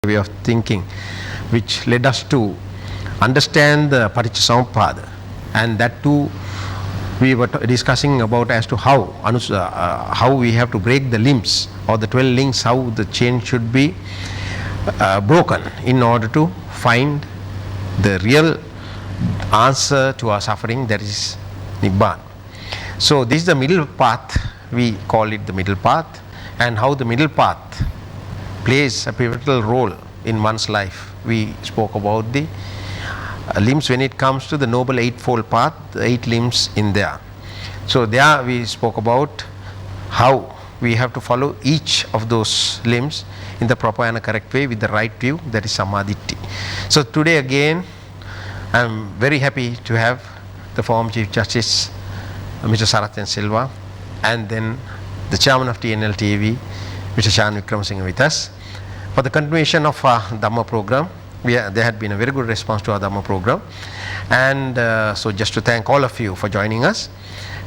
way of thinking, which led us to understand the Paticcasamuppada, and that too we were discussing about as to how we have to break the limbs or the 12 links, how the chain should be broken in order to find the real answer to our suffering, that is Nibbana. So this is the middle path, we call it the middle path, and how the middle path plays a pivotal role in one's life. We spoke about the limbs when it comes to the Noble Eightfold Path, the 8 limbs in there. So there we spoke about how we have to follow each of those limbs in the proper and correct way with the right view, that is Sammaditthi. So today again I am very happy to have the former Chief Justice Mr. Sarathan Silva, and then the Chairman of TNL TV Mr. Shan Wickramasinghe with us for the continuation of our Dhamma program. There had been a very good response to our Dhamma program, and so just to thank all of you for joining us.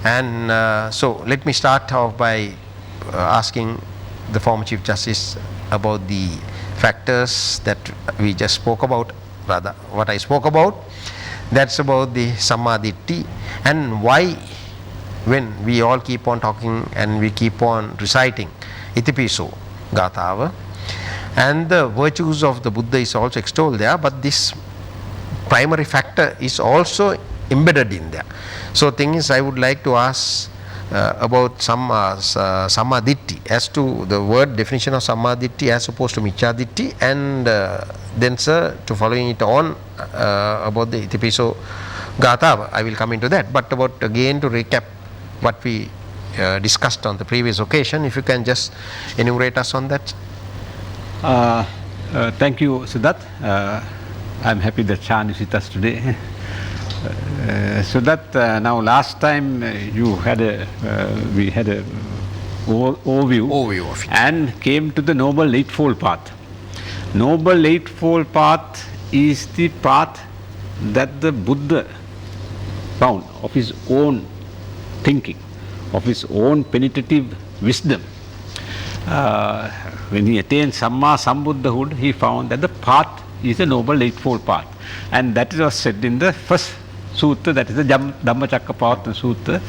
And so let me start off by asking the former Chief Justice about the factors that we just spoke about, rather what I spoke about, that's about the Sammaditthi, and why when we all keep on talking and we keep on reciting Itipiso Gathava, and the virtues of the Buddha is also extolled there, but this primary factor is also embedded in there. So thing is, I would like to ask about Sammaditthi, as to the word definition of Sammaditthi as opposed to Micchaditti, and then sir, to following it on about the Itipiso Gatha, I will come into that. But about again to recap what we discussed on the previous occasion, if you can just enumerate us on that. Thank you, Siddharth. I'm happy that Shan is with us today. Siddharth, now last time you had we had a overview of it, and came to the Noble Eightfold Path. Noble Eightfold Path is the path that the Buddha found of his own thinking, of his own penetrative wisdom. When he attained Samma Sambuddhahood, he found that the path is a Noble Eightfold Path, and that was said in the first sutta, that is the Dhammacakkappavattana Sutta.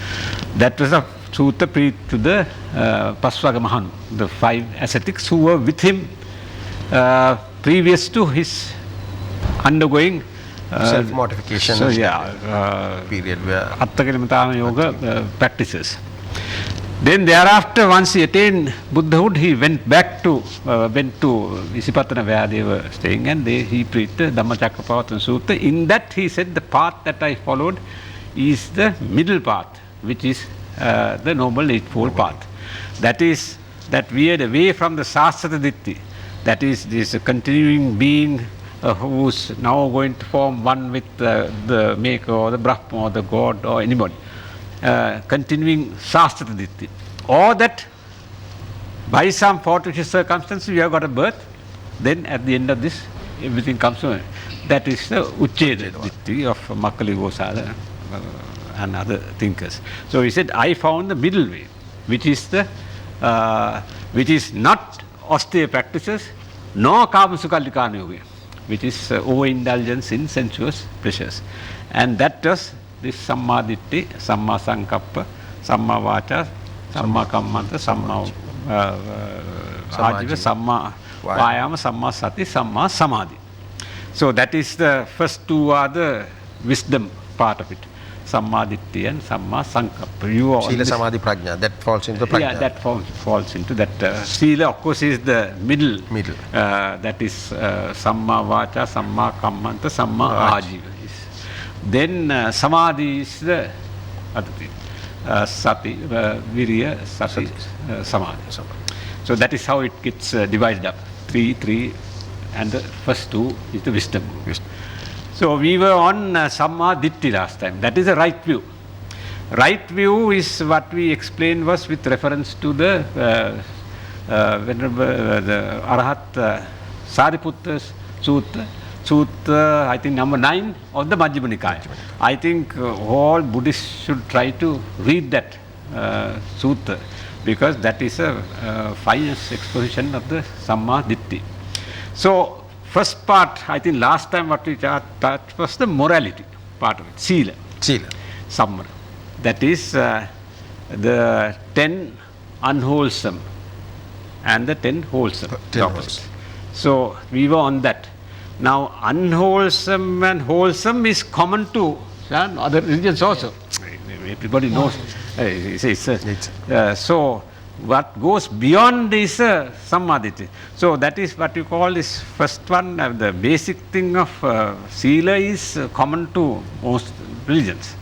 That was a sutta preached to the Paswaga Mahanu, the 5 ascetics who were with him previous to his undergoing self-mortification period where Atthakalimatana Yoga practices. Then thereafter, once he attained Buddhahood, he went back to Isipatana where they were staying, and he preached the Dhammacakkappavattana Sutta. In that he said, the path that I followed is the middle path, which is the Noble Eightfold Path. That is, that veered away from the Sasata Ditti, that is this continuing being who's now going to form one with the Maker or the Brahma or the God or anybody. Continuing Sastra Ditti, or that by some fortuitous circumstances you have got a birth, then at the end of this everything comes to an. That is the Uchcheda Ditti of Makkali Gosala and other thinkers. So he said, I found the middle way, which is which is not austere practices nor Kamasukallika Yoga, which is overindulgence in sensuous pleasures, and that was this Sammaditthi, Samma Sankappa, Samma Vacha, Samma Kammanta, Samma Ajiva, Samma Vayama, Samma Sati, Samma Samadhi. So that is the first 2 are the wisdom part of it, Sammaditthi and Samma Sankappa. Sila Samadhi Prajna, that falls into Prajna. Yeah, that falls into that. Sila, of course, is the middle. That is Samma Vacha, Samma Kammanta, Samma Ajiva. Then Samadhi is the other thing, Sati, Virya, Sati, Samadhi. So that is how it gets divided up. 3, and the first 2 is the wisdom. So we were on Sammaditthi last time. That is the right view. Right view is what we explained was with reference to the Arahat Sariputta's Sutta, I think number 9 of the Majjhima Nikaya. I think all Buddhists should try to read that sutta, because that is a finest exposition of the Sammaditthi. So, first part, I think last time what we touched was the morality part of it, Sila. Sila. Samvara. That is the 10 unwholesome and the 10 wholesome. 10 opposite. So, we were on that. Now, unwholesome and wholesome is common to other religions also. Everybody knows. So, what goes beyond is samadhi. So, that is what you call this first one. The basic thing of Sila is common to most religions.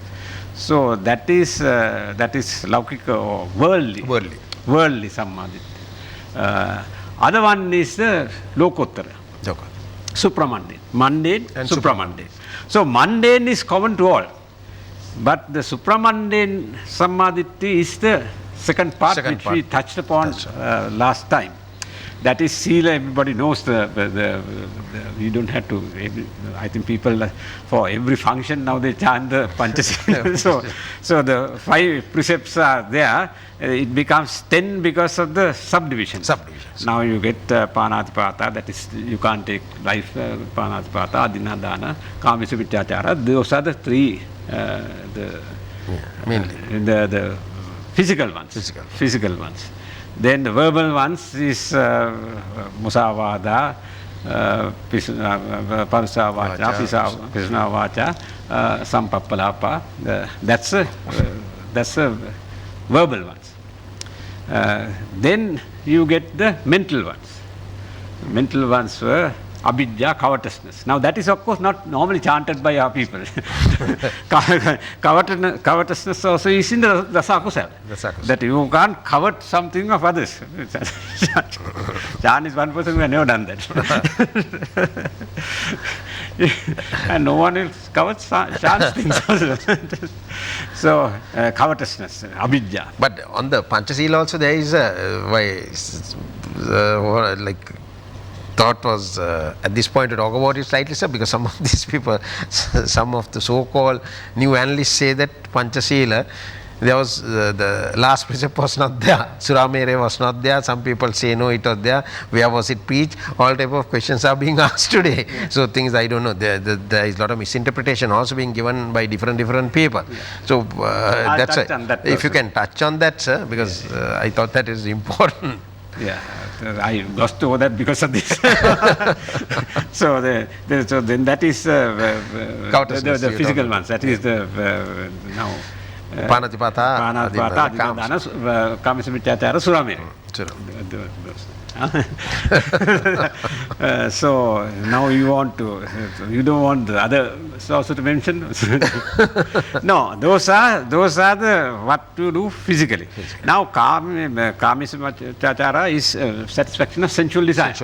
So, that is laukika or worldly samadhi. Other one is lokottara. Supramundane. Mundane and supramundane. So, mundane is common to all. But the supramundane samadhi is the second part which we touched upon last time. That is Sila. Everybody knows you don't have to. I think people for every function now they chant the Panchasila. so the 5 precepts are there. It becomes 10 because of the subdivisions. Now you get Panatipata, that is you can't take life. Panatipata, Adina Dana, Kamisa Vichachara. Those are the 3. Mainly the physical ones. Physical ones. Then the verbal ones is Musavada, Parusavacha, Pisnavacha, Sampappalapa. That's the verbal ones. Then you get the mental ones. Mental ones were abhidya, covetousness. Now that is of course not normally chanted by our people. Covetousness also is in the Dasakusala. That you can't covet something of others. Chan is one person who has never done that. And no one else covets Chan's things. So covetousness, abhidya. But on the Panchasila also there is thought was at this point to talk about it slightly, sir, because some of these people, some of the so-called new analysts say that Panchasila, there was the last precept was not there, Suramere was not there. Some people say no, it was there. Where was it preached? All type of questions are being asked today. So things I don't know. There is a lot of misinterpretation also being given by different people. So that's if you can touch on that, sir, because I thought that is important. Yeah, I lost over that because of this. So then that is the physical ones. That is the now. Panatipata, Kamisa Suramere. So now you don't want the other also to mention? No, those are the what to do physically. Now Kamisa is satisfaction of sensual desire.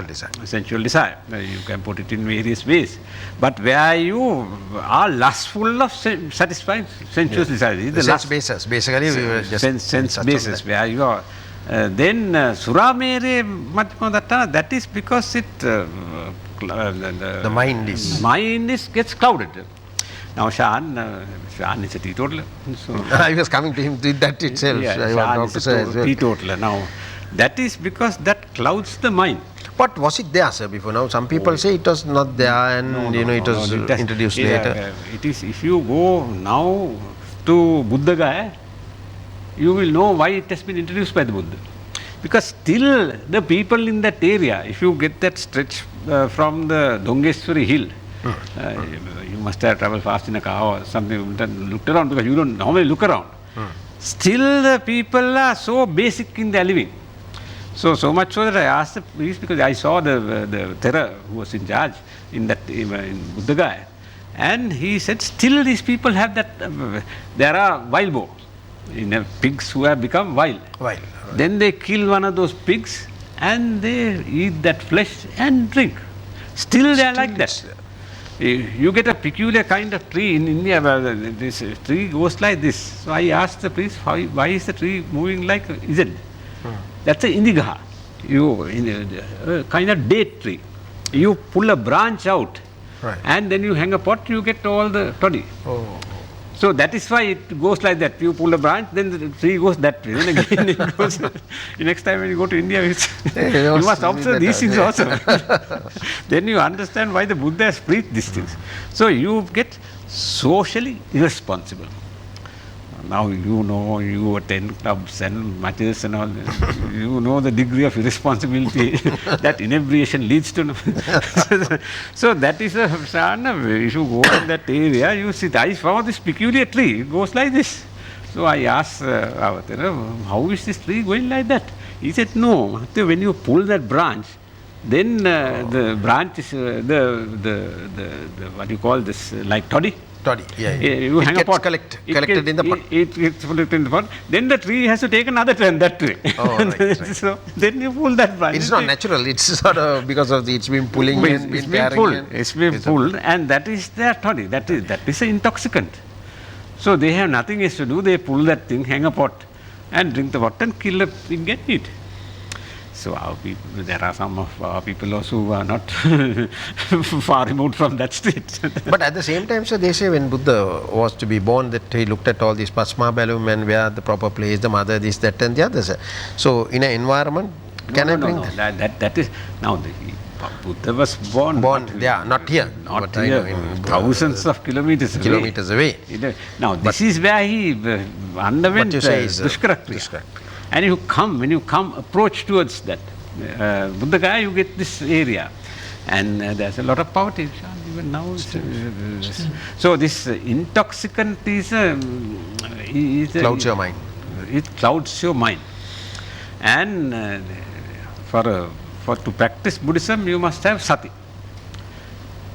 Sensual desire. You can put it in various ways. But where you are lustful of satisfying sensual desire. The sense basis. Basically, we were just sense basis where you are. Then Suramere Matmadatana, that is because the mind gets clouded. Now Shan is a teetotaler. So I was coming to him with that itself. Yeah, Shan is a teetotaler. Now that is because that clouds the mind. But was it there, sir, before? Now some people say it was not there and it was introduced later. It is, if you go now to Buddha Gaya, you will know why it has been introduced by the Buddha. Because still the people in that area, if you get that stretch from the Dongeshwari hill, you must have traveled fast in a car or something, looked around, because you don't normally look around. Still the people are so basic in their living. So much so that I asked the priest, because I saw the Thera who was in charge in Buddha Gaya, and he said still these people have that, there are wild boar. Pigs who have become wild. Right. Then they kill one of those pigs and they eat that flesh and drink. Still they are like that. You get a peculiar kind of tree in India where this tree goes like this. So I asked the priest, why is the tree moving like Z? That's an indigaha. Kind of date tree. You pull a branch out and then you hang a pot, you get all the toddy. So that is why it goes like that. You pull a branch, then the tree goes that way. Then again it goes. Next time when you go to India, you must observe these things also. Then you understand why the Buddha has preached these things. So you get socially irresponsible. Now you know, you attend clubs and matches and all. You know the degree of irresponsibility that inebriation leads to. So that is a if you go in that area, you see, I found this peculiar tree. It goes like this. So I asked Avatara, how is this tree going like that? He said, no, when you pull that branch, then the branch is the what you call this, like toddy. You hang a pot. Collected in the pot. It gets collected in the pot. Then the tree has to take another turn that way. Oh, right. So then you pull that branch. It's not natural. It's sort of because of it's been pulling and it's been pulled. It's been pulled, and that is their toddy. That is an intoxicant. So they have nothing else to do. They pull that thing, hang a pot, and drink the water and kill the pig and eat. So our people, there are some of our people also who are not far removed from that state. But at the same time, so they say when Buddha was to be born, that he looked at all these pasma balum and where the proper place, the mother, this, that, and the others. So in an environment, can I bring that? That is now the Buddha was born. Not here. Not here. In thousands of kilometers away. Now this is where he underwent Dushkara. And when you come approach towards that Buddha Gaya, you get this area, and there's a lot of poverty even now. So this intoxicant is clouds your mind. It clouds your mind, and to practice Buddhism, you must have sati.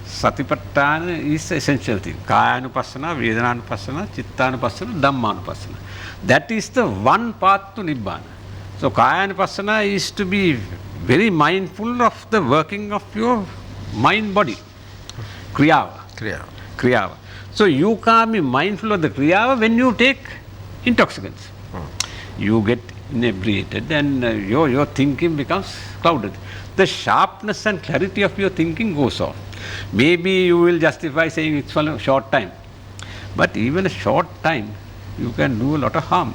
Satipatthana is the essential thing. Kaya-anupassana, Vedana-anupassana, Chitta-anupassana, Dhamma-anupassana. That is the one path to Nibbana. So Kaya-anupassana is to be very mindful of the working of your mind-body. Kriyava. So you can't be mindful of the Kriyava when you take intoxicants. You get inebriated and your thinking becomes clouded. The sharpness and clarity of your thinking goes off. Maybe you will justify saying it's for a short time. But even a short time, you can do a lot of harm.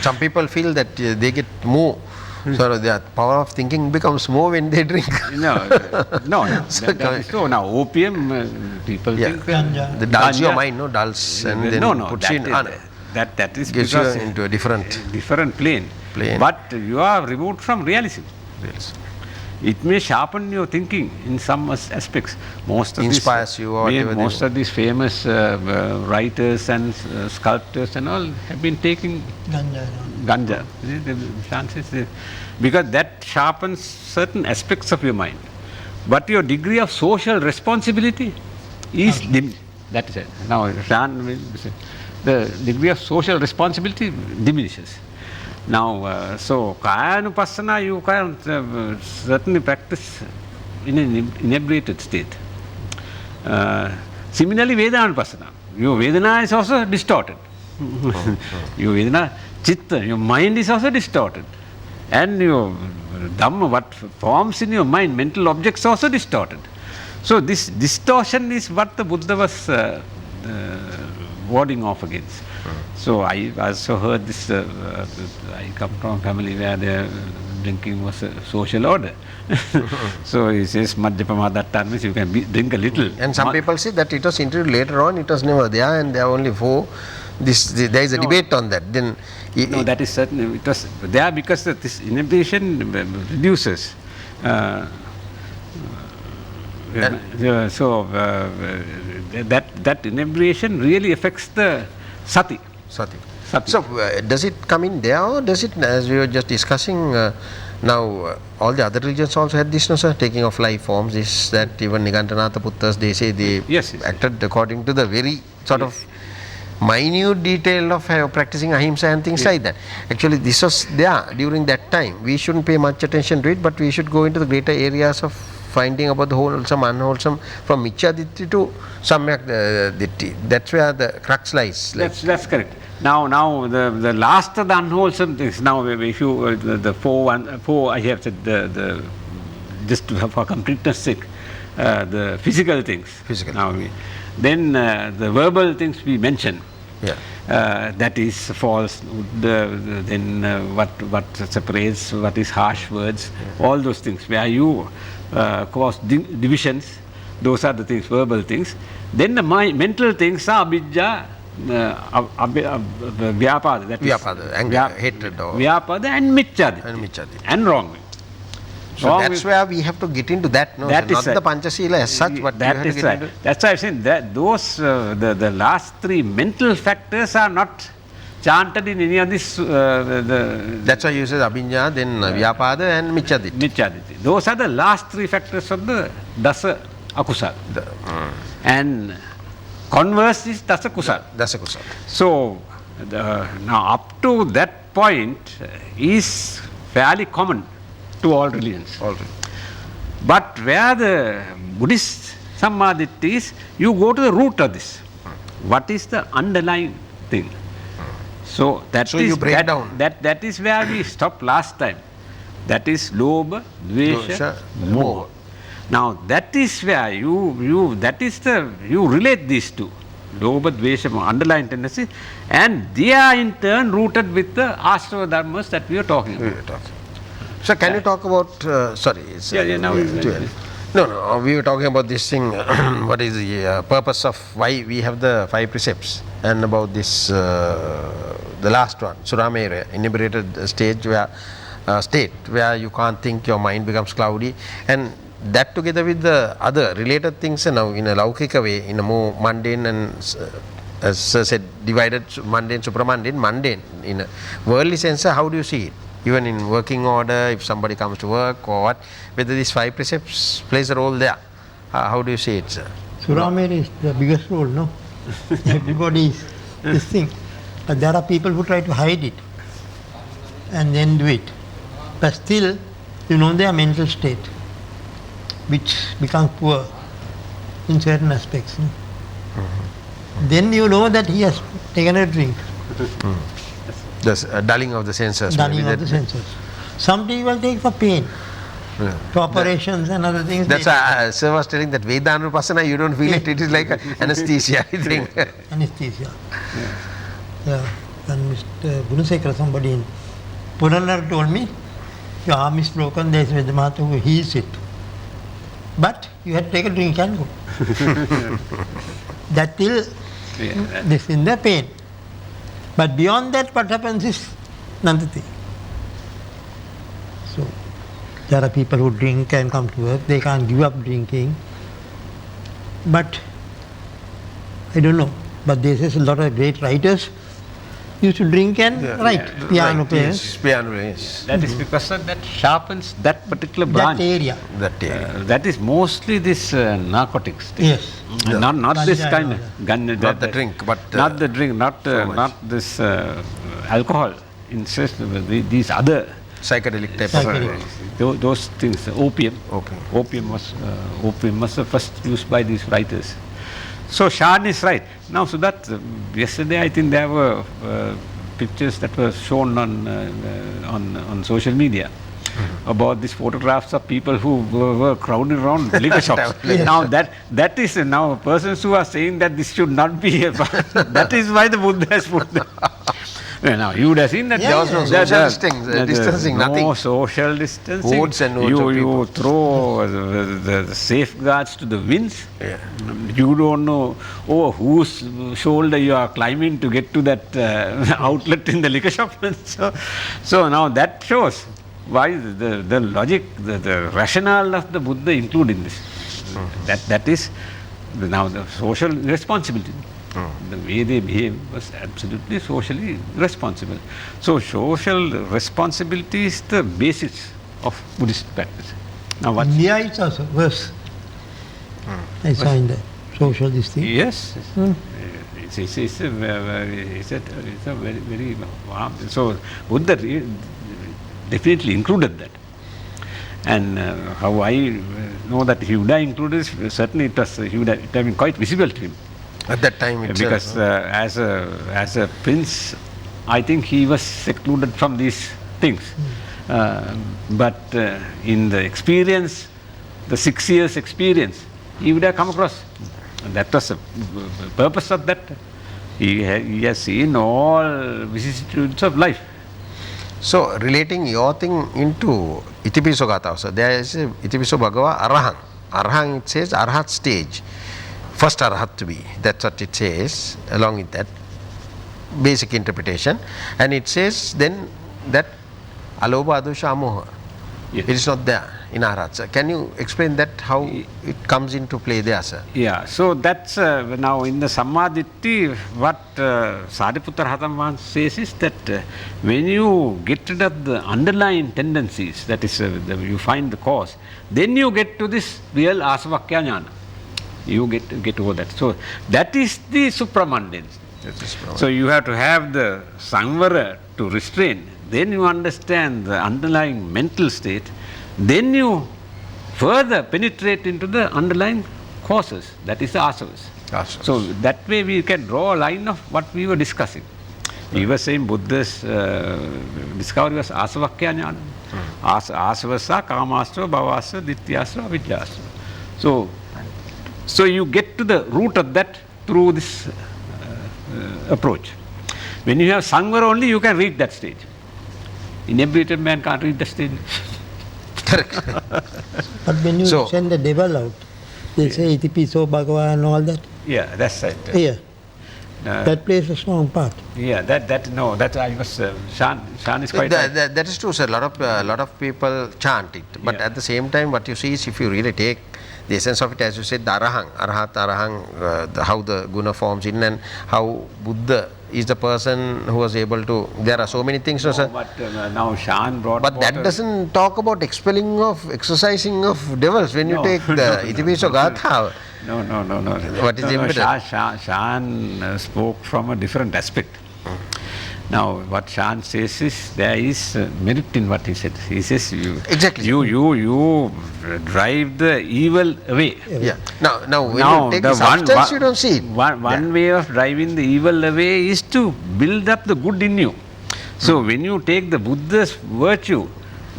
Some people feel that they get more. So their power of thinking becomes more when they drink. No. So now opium, people think the dulls your mind, dulls, and then puts you in. That is gives because you into a different plane. But you are removed from realism. It may sharpen your thinking in some aspects. Inspires you or whatever. Most of these famous writers and sculptors and all have been taking ganja. Because that sharpens certain aspects of your mind. But your degree of social responsibility is that is it. Now, the degree of social responsibility diminishes. Now, so Kaya-anupassana you can certainly practice in an inebriated state. Similarly, Vedana-anupassana. Your Vedana is also distorted. Your Vedana, Chitta, your mind is also distorted. And your Dhamma, what forms in your mind, mental objects also distorted. So this distortion is what the Buddha was warding off against. So I also heard this, I come from a family where the drinking was a social order. So he says, Madhyapama, that time means you can drink a little. And some people say that it was introduced later on, it was never there, and there are only 4. There is a debate on that. Then that is certain. It was there because this inebriation reduces. So that inebriation really affects the sati. So does it come in there, or does it, as we were just discussing, now all the other religions also had this, no, sir, taking of life forms, is that even Nigantanatha Puttas, they say they acted according to the very sort of minute detail of practicing ahimsa and things like that. Actually, this was there during that time. We shouldn't pay much attention to it, but we should go into the greater areas of finding about the wholesome, unwholesome, from Michya-ditti to Samyak-ditti. That's where the crux lies. That's correct. Now the last of the unwholesome things. Now, if you the four I have said the just for completeness sake, the physical things. Now then the verbal things we mention. that is false. Then what separates, what is harsh words, all those things. Where you cause divisions, those are the things, verbal things. Then the mental things are abhijja, vyapada, that is Vyapada, anger, hatred, or vyapada and micchaditya, and wrong. So that's where we have to get into that, no? That Not is the Panchasila as such, but that we have is to get right. into. That's why I'm saying that those the last three mental factors are not chanted in any of this. That's why you said Abhinya, then Vyapada and Micchaditya. Micchaditya. Those are the last three factors of the dasa akusal. And converse is dasa kusal. Dasa kusala. So now up to that point is fairly common to all religions. But where the Buddhist Sammaditya is, you go to the root of this. What is the underlying thing? So that So is you break down. That is where we stopped last time. That is lobha, dvesha, moha. Now that is where you relate these two. Lobha, dvesha, moha, underlying tendencies, and they are in turn rooted with the ashrava dharmas that we are talking about. So can you talk about, sorry. It's, now No, we were talking about this thing, what is the purpose of why we have the 5 precepts, and about this, the last one, Suramera, inebriated state where you can't think, your mind becomes cloudy, and that together with the other related things now in a laukika way, in a more mundane and as Sir said, divided mundane, supramundane, mundane in a worldly sense. How do you see it? Even in working order, if somebody comes to work or what, whether these 5 precepts plays a role there. How do you see it, sir? Suramera is the biggest role, no? Everybody is this thing. But there are people who try to hide it and then do it. But still, you know their mental state, which becomes poor in certain aspects. No? Then you know that he has taken a drink. The dulling of the senses. Dulling of the senses. Some people take for pain, for operations and other things. That's why Sir was telling that Vedanupassana, you don't feel it, it is like anesthesia, I think. Anesthesia. Yeah. And Mr. Gunasekara, somebody in Puranar told me, your arm is broken, there is Vedamata who heals it. But you had to take a drink and go. That till this in the pain. But beyond that, what happens is another thing. So, there are people who drink and come to work, they can't give up drinking. But, I don't know, but there is a lot of great writers used to drink and write piano players. Yes, piano players. That is because that sharpens that particular branch. That area. That area. That is mostly this narcotics thing. Yes. Not this Ganja kind and of all gun. Not the drink, but not the drink, not this alcohol. Instead, these other psychedelic type Psychedelic. those things. Opium. Okay. Opium was first used by these writers. So Shan is right. Now, so that yesterday I think there were pictures that were shown on social media about these photographs of people who were crowding around liquor shops. Now that is now persons who are saying that this should not be a that is why the Buddha has put that. Now you would have seen that there was no social distancing, nothing. No social distancing. Votes and votes of people. You throw the safeguards to the winds. Yeah. You don't know whose shoulder you are climbing to get to that outlet in the liquor shop. So now that shows why the logic, the rationale of the Buddha include in this. That is now the social responsibility. The way they behave was absolutely socially responsible. So social responsibility is the basis of Buddhist practice. Now what? India is also worse. I saw in the social this thing. Yes. It's a very, very so Buddha definitely included that. And how I know that he would have included this, certainly he would have been quite visible to him. At that time itself. Because as a prince, I think he was secluded from these things. But in the experience, the 6 years experience, he would have come across. And that was the purpose of that He has seen all vicissitudes of life. So, relating your thing into Itipiso Gatha, so there is Itipiso Bhagava Arahang. Arahang, it says Arahat stage. First Arahat to be. That's what it says, along with that basic interpretation. And it says then that Alobha Adosha Amoha. Yes. It is not there in Arahat. Sir. Can you explain that, how it comes into play there, sir? Yeah, so that's now in the Sammaditthi, what Sariputta Rahatam says is that when you get rid of the underlying tendencies, that is, you find the cause, then you get to this real Asavakya Jnana. You get over that. So that is the supramundane. So you have to have the Samvara to restrain. Then you understand the underlying mental state. Then you further penetrate into the underlying causes. That is the asavas. So that way we can draw a line of what we were discussing. We were saying Buddha's discovery was asavakya jnana. Asavasa, kamasava, bhavasava, dithyasava, vidyasava. So you get to the root of that through this approach. When you have Sangvara only, you can reach that stage. Inebriated man can't reach that stage. Correct. But when you send the devil out, they say Itipiso Bhagava and all that. Yeah, that's right. Yeah. That plays a strong part. Yeah, that I was Shan is quite. That is true, sir. A lot of people chant it, but at the same time, what you see is, if you really take the essence of it, as you said, the Arahang, how the guna forms in, and how Buddha is the person who was able to. There are so many things, no, sir. But now Shan brought. But that doesn't talk about exercising of devils. When you take the Itipiso Gatha. No. What is the impetus? Shan spoke from a different aspect. Now, what Shan says is, there is merit in what he said. He says, you drive the evil away. Yeah. Now when you take the substance, you don't see it. One way of driving the evil away is to build up the good in you. So, when you take the Buddha's virtue,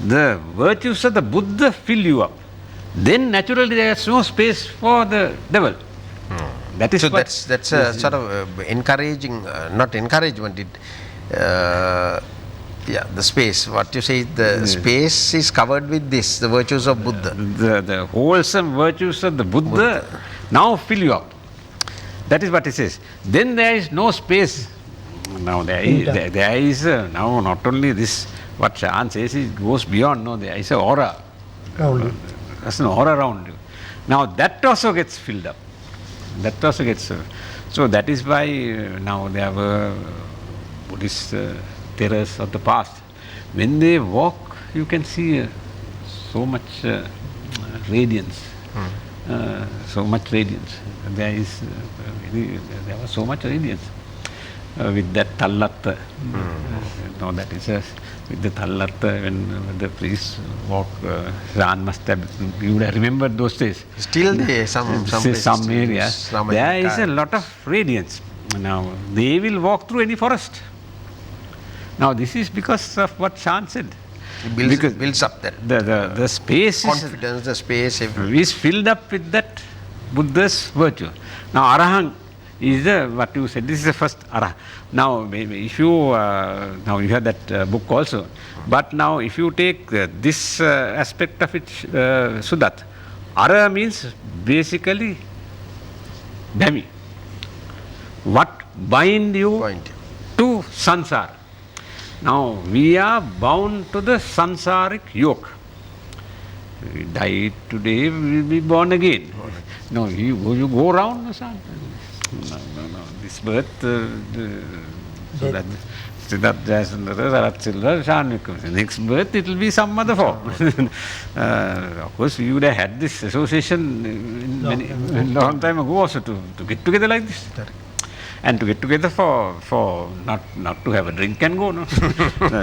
the virtues of the Buddha fill you up. Then naturally there is no space for the devil. That is so that's a sort of encouraging, not encouragement. The space. What you say, the space is covered with this, the virtues of Buddha. The wholesome virtues of the Buddha now fill you up. That is what he says. Then there is no space. Now there is now not only this. What Shan says, it goes beyond. No, there is an aura. There's an aura around you. Now that also gets filled up. So that is why now there were Buddhist terrors of the past. When they walk, you can see so much radiance. So much radiance. There was so much radiance with that tallatta. No, that is with the tallatta, when the priests walk. Shan must have, you would have remembered those days. Still there, some areas. There is a lot of radiance. Now they will walk through any forest. Now this is because of what Shan said. It builds up that. The space confidence, the space is filled up with that Buddha's virtue. Now Arahang is what you said. This is the first Arahang. Now if you now you have that book also. But now if you take this aspect of it, Sudat, Ara means basically Dhami. What bind you to sansara. Now we are bound to the sansaric yoke. We die today, we will be born again. No, you go around. No. This birth, so that next birth it will be some other form. Of course, we would have had this association long time ago also to get together like this. And to get together for not to have a drink and go. No?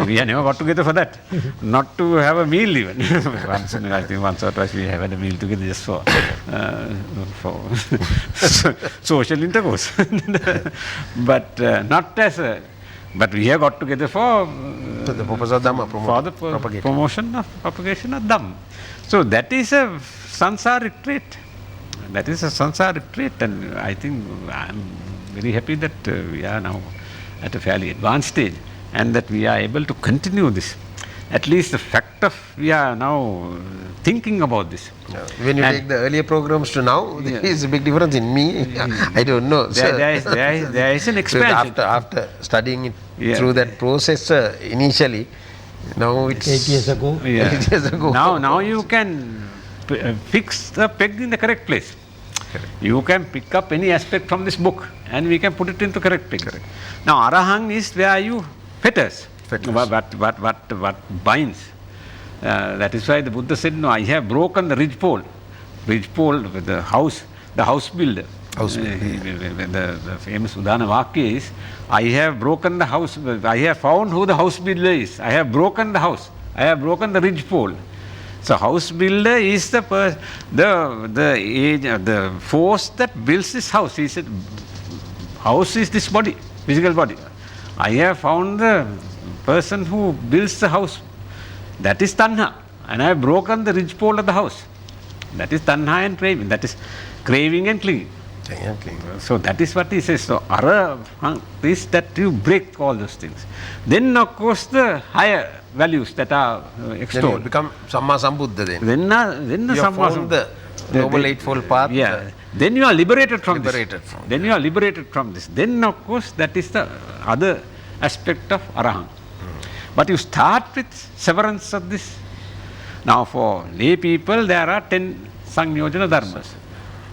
We have never got together for that. Not to have a meal even. I think once or twice we have had a meal together just for social intercourse. But not as a. But we have got together for the purpose of Dhamma, for the propagation of Dhamma. So that is a sansaric trait. And I think very happy that we are now at a fairly advanced stage and that we are able to continue this. At least the fact of we are now thinking about this. When you And- take the earlier programs to now, there is a big difference in me. I don't know. There is an expansion. After studying it Yeah. through that process initially, now it's 8 years ago. Yeah. 8 years ago. Now you can fix the peg in the correct place. You can pick up any aspect from this book and we can put it into correct peg. Now Arahang is where you fetters. What binds. That is why the Buddha said, no, I have broken the ridgepole. Ridgepole, the house builder. The famous Udana Vakya is, I have broken the house, I have found who the house builder is. I have broken the house. I have broken the ridgepole. So house builder is the force that builds this house. He said, house is this body, physical body. I have found the person who builds the house. That is Tanha. And I have broken the ridgepole of the house. That is Tanha and craving. That is craving and clinging. So that is what he says. So Arahang is that you break all those things. Then of course the higher values that are Then you extolled. become Samma Sambuddha then. Then the You have found the Noble Eightfold Path. Yeah. Then you are liberated from Liberated this. from Then you are liberated from this. Then of course that is the other aspect of Arahant. But you start with severance of this. Now for lay people there are 10 Sangyojana dharmas.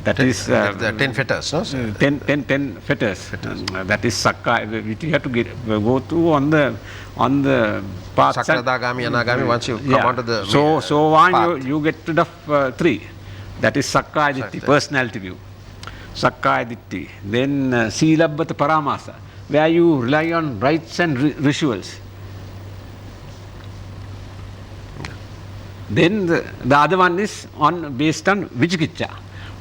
That is the 10 fetters, no? 10 fetters. That is Sakka, which you have to go through on the path. Sakradagami, Anagami, once you come onto the So on path. you get rid of 3. That is Sakkaya Ditti, personality view. Sakkaya Ditti. Then Silabbata Paramasa, where you rely on rites and rituals. Then the other one is based on Vichikicha.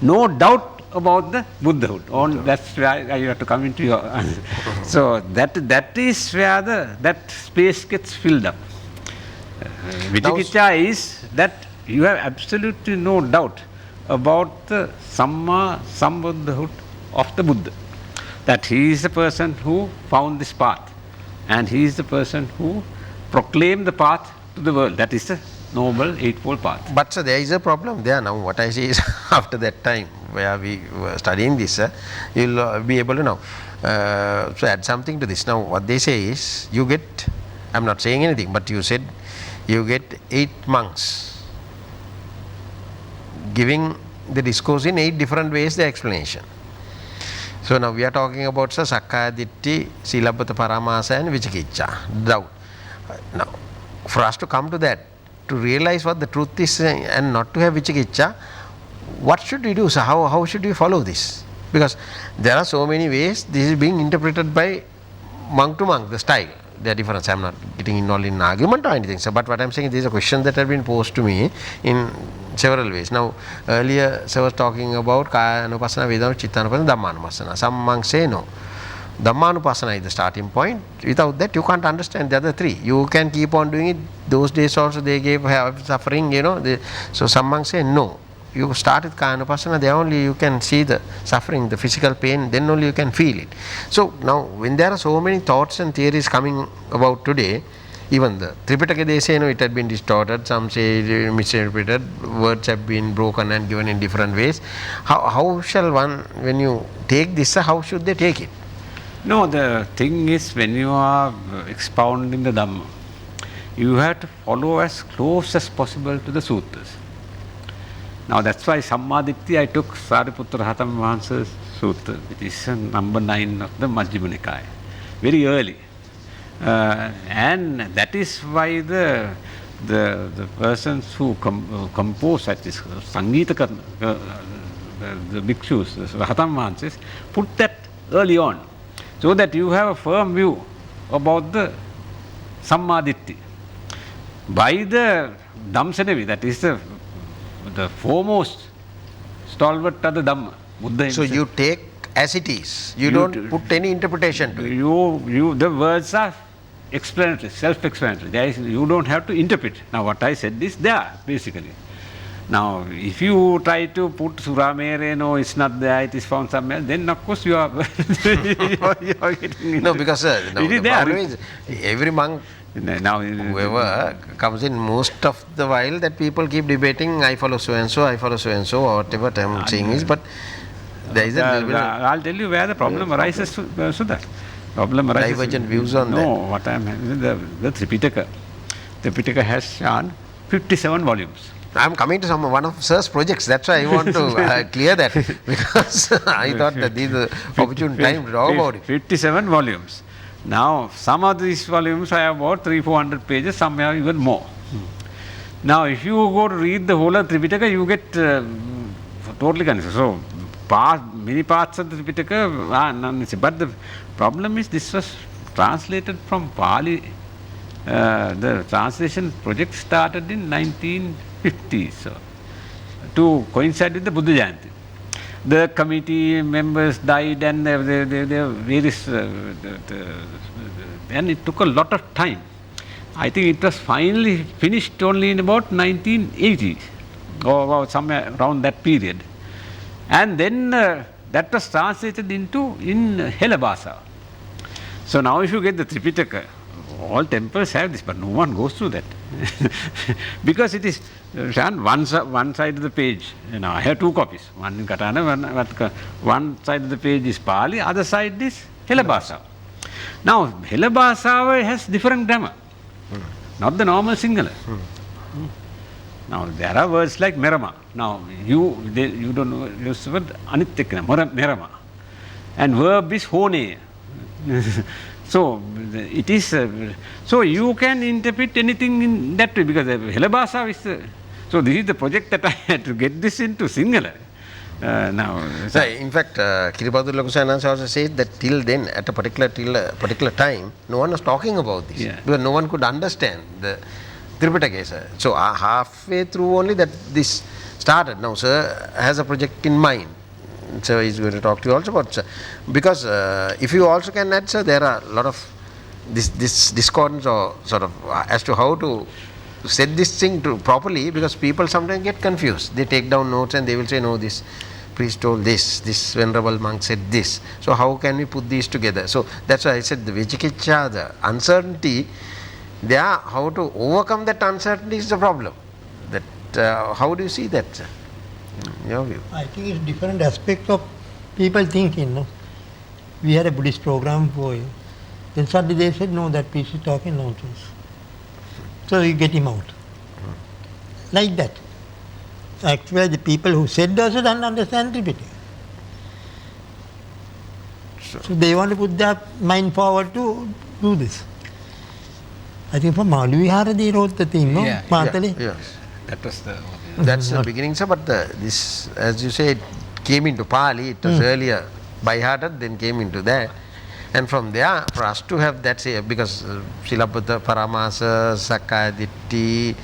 No doubt about the Buddhahood. That's where you have to come into your answer. So that is where that space gets filled up. Vichikicha is that you have absolutely no doubt about the Samma Sambuddhahood of the Buddha. That he is the person who found this path and he is the person who proclaimed the path to the world. That is the Noble Eightfold Path. But there is a problem there now. What I see is after that time where we were studying this, you'll be able to now so add something to this. Now what they say is you get, I'm not saying anything, but you said you get 8 monks giving the discourse in 8 different ways, the explanation. So now we are talking about Sakkaya Ditti, Silabbata Paramasa and Vichikicha, doubt. Now for us to come to that, to realize what the truth is and not to have Vichikicha, what should we do? So how should we follow this? Because there are so many ways this is being interpreted by monk to monk, the style. There are different. I am not getting involved in argument or anything. So, but what I am saying, there is a question that has been posed to me in several ways. Now, earlier Sir was talking about Kaya Anupassana, Vedana, Chitta Anupassana, Dhamma Anupassana. Some monks say no. Dhamma Anupassana is the starting point. Without that, you can't understand the other 3. You can keep on doing it. Those days also they have suffering, so some monks say no. You start with Kaya Anupassana, there only you can see the suffering, the physical pain, then only you can feel it. So now, when there are so many thoughts and theories coming about today, even the Tripitaka, they say it had been distorted, some say misinterpreted, words have been broken and given in different ways. How shall one, when you take this, how should they take it? No, the thing is, when you are expounding the Dhamma, you have to follow as close as possible to the sutras. Now that's why Sammaditthi I took Sariputra Rahatam Vahansa's Sutra, which is number 9 of the Majjhima Nikaya, very early. And that is why the persons who compose such this Sangeeta, the bhikshus, the Rahatam Vahansas, put that early on, so that you have a firm view about the Sammaditthi. By the Dhamsanevi, that is the foremost stalwart of the Dhamma, Buddha himself. So you take as it is. You don't put any interpretation to it. The words are explanatory, self-explanatory. You don't have to interpret. Now what I said is there, basically. Now, if you try to put Suramere, no, it's not there, it is found somewhere, then of course you are, you are getting No, because no, it the is there. problem is every monk, Now, whoever comes in, most of the while that people keep debating, I follow so and so, I follow so and so, or whatever I'm saying is, but there is a I'll tell you where the problem arises, Sudha. Problem arises. Divergent views on no, what I am the Tripitaka. Tripitaka has shown 57 volumes. I'm coming to one of Sir's projects, that's why I want to clear that, because I thought that this is the opportune time to talk about it. 57 volumes. Now, some of these volumes have about 300-400 pages, some have even more. Now, if you go to read the whole of Tripitaka, you get totally confused. So, many parts of the Tripitaka are non-necessary. But the problem is this was translated from Pali. The translation project started in 1950s, so, to coincide with the Buddha Jayanti. The committee members died and there were various, and it took a lot of time. I think it was finally finished only in about 1980 or somewhere around that period. And then that was translated in Hela Bhasa. So now if you get the Tripitaka, all temples have this, but no one goes through that. Because it is one side of the page, I have two copies, one in Katana, one side of the page is Pali, other side is Hela Bhasa. Now, Hela Bhasa has different grammar, not the normal Sinhala. Now, there are words like Merama. Now, you don't know, use the word Anityakana, Merama. And verb is Hone. So, it is, so you can interpret anything in that way, because Hela Bhasa is, so this is the project that I had to get this into Sinhala. So, in fact, Kiribadu Lokusanans also said that till then, at a particular time, no one was talking about this, because no one could understand the Tripitaka. So, halfway through only that this started. Now, sir has a project in mind. So, he's going to talk to you also about, sir. Because if you also can add, sir, there are a lot of this discordance or sort of as to how to set this thing to properly, because people sometimes get confused. They take down notes and they will say, no, this priest told this venerable monk said this. So, how can we put these together? So, that's why I said the Vichikicha, the uncertainty, there, how to overcome that uncertainty is the problem. That how do you see that, sir? In your view? I think it's different aspects of people thinking. No? We had a Buddhist program for you. Then suddenly they said, no, that priest is talking nonsense. So you get him out. Like that. Actually, the people who said also don't understand Tripitaka. So they want to put their mind forward to do this. I think from Malvihara they wrote the thing, no? Yeah, Yes. That was the... That's the beginning, sir, but this, as you say, it came into Pali, it was earlier by-hearted, then came into that. And from there, for us to have that, say, because Silabbata, Paramasa, Sakkaya Ditti,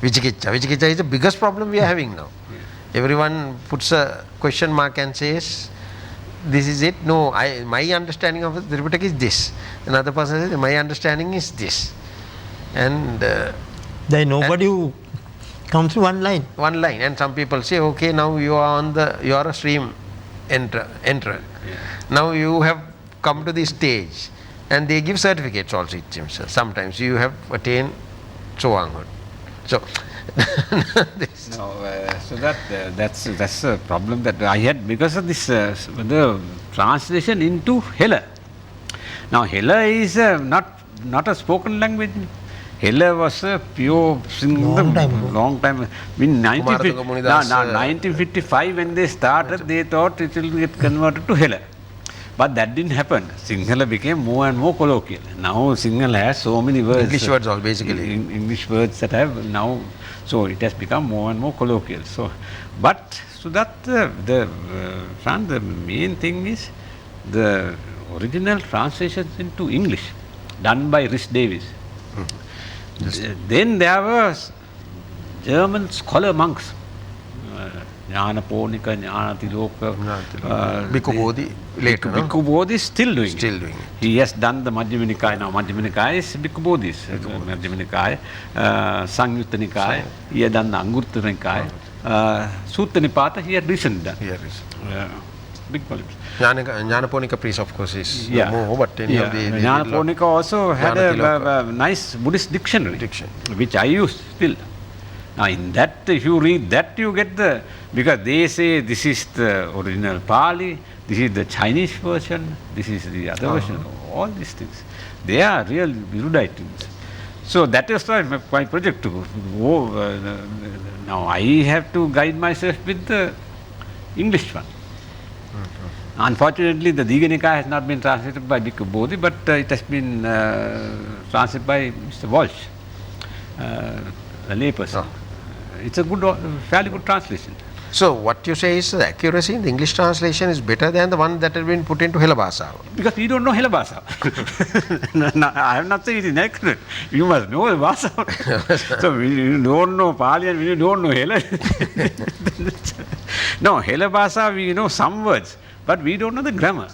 Vichikicha. Vichikicha is the biggest problem we are having now. Everyone puts a question mark and says, this is it. No, my understanding of the Tripitaka is this. Another person says, my understanding is this. And there is nobody who comes to one line. One line, and some people say, okay, now you are a stream enterer. Now you have come to this stage, and they give certificates also, it seems. Sometimes you have attained Chathuranga. So, so that's a problem that I had because of this the translation into Hela. Now Hela is not a spoken language. Hela was a pure Sinhala long time. In 1955 when they started, they thought it will get converted to Hela. But that didn't happen. Sinhala became more and more colloquial. Now Sinhala has so many words. English words all basically. English words that have now, so it has become more and more colloquial. So, but so that the main thing is the original translations into English done by Rhys Davies. Then there were German scholar monks, Jnana Ponika, Jnana Tiloka, Bhikkhu Bodhi later. Bhikkhu Bodhi is still doing it. He has done the Majjhima Nikaya. Now Majjhima Nikaya is Bhikkhu Bodhi's. Majjhima Nikaya, Sangyutta Nikaya, he has done the Anguttara Nikaya. Sutta Nipata, he had recently done. Here is. Big volumes. Jnanaponika priest, of course, is Yeah. more, but any of the Jnanaponika also had Jnanatilaka. a nice Buddhist dictionary, Diction. which I use still. Now, in that, if you read that, you get the, because they say this is the original Pali, this is the Chinese version, this is the other version, all these things. They are real erudite things. So that is why my project to go. Now I have to guide myself with the English one. Unfortunately, the Diganika has not been translated by Bhikkhu Bodhi, but it has been translated by Mr. Walsh, a layperson. It's a good, fairly good translation. So what you say is the accuracy in the English translation is better than the one that has been put into Hela Bhasa. Because we don't know Hela Bhasa. No, I have not said it is inaccurate. You must know the Bhasa. So we don't know Pali and we don't know Hela. No, Hela Bhasa, we know some words, but we don't know the grammar.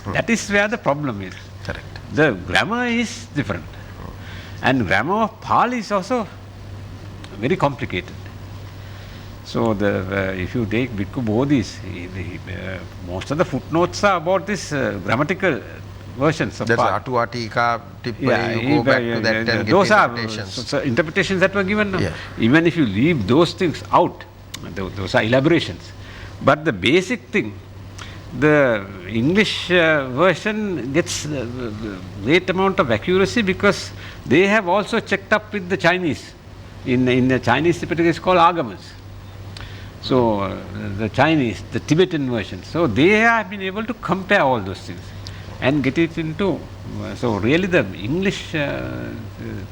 That is where the problem is. Correct. The grammar is different. And grammar of Pali is also very complicated. So if you take Bhikkhu Bodhis, most of the footnotes are about this grammatical versions of That's Pali. Atuatika, Tippani, you go back to that and get those interpretations. are interpretations that were given. Yeah. Even if you leave those things out, those are elaborations. But the basic thing, the English version gets great amount of accuracy because they have also checked up with the Chinese. In the Chinese, Tipitaka is called Agamas. So the Chinese, the Tibetan version. So they have been able to compare all those things and get it into. So really, the English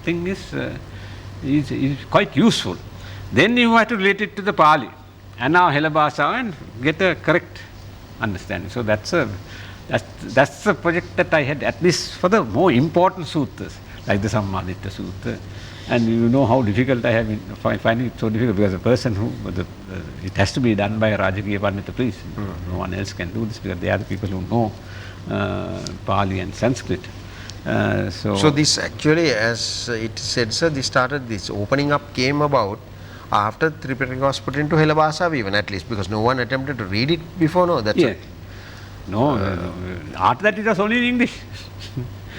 thing is quite useful. Then you have to relate it to the Pali and now Hela Bhasa and get a correct understanding. So that's the project that I had, at least for the more important sutras, like the Sammaditya Sutra. And you know how difficult I have been finding it so difficult because the person who, it has to be done by a Rajakiya Pandita priest. No one else can do this because they are the people who know Pali and Sanskrit. So this actually, as it said, sir, this opening up came about after Tripitaka was put into Hela Bhasa even, at least, because no one attempted to read it before. No, that's yes. No, after that it was only in English.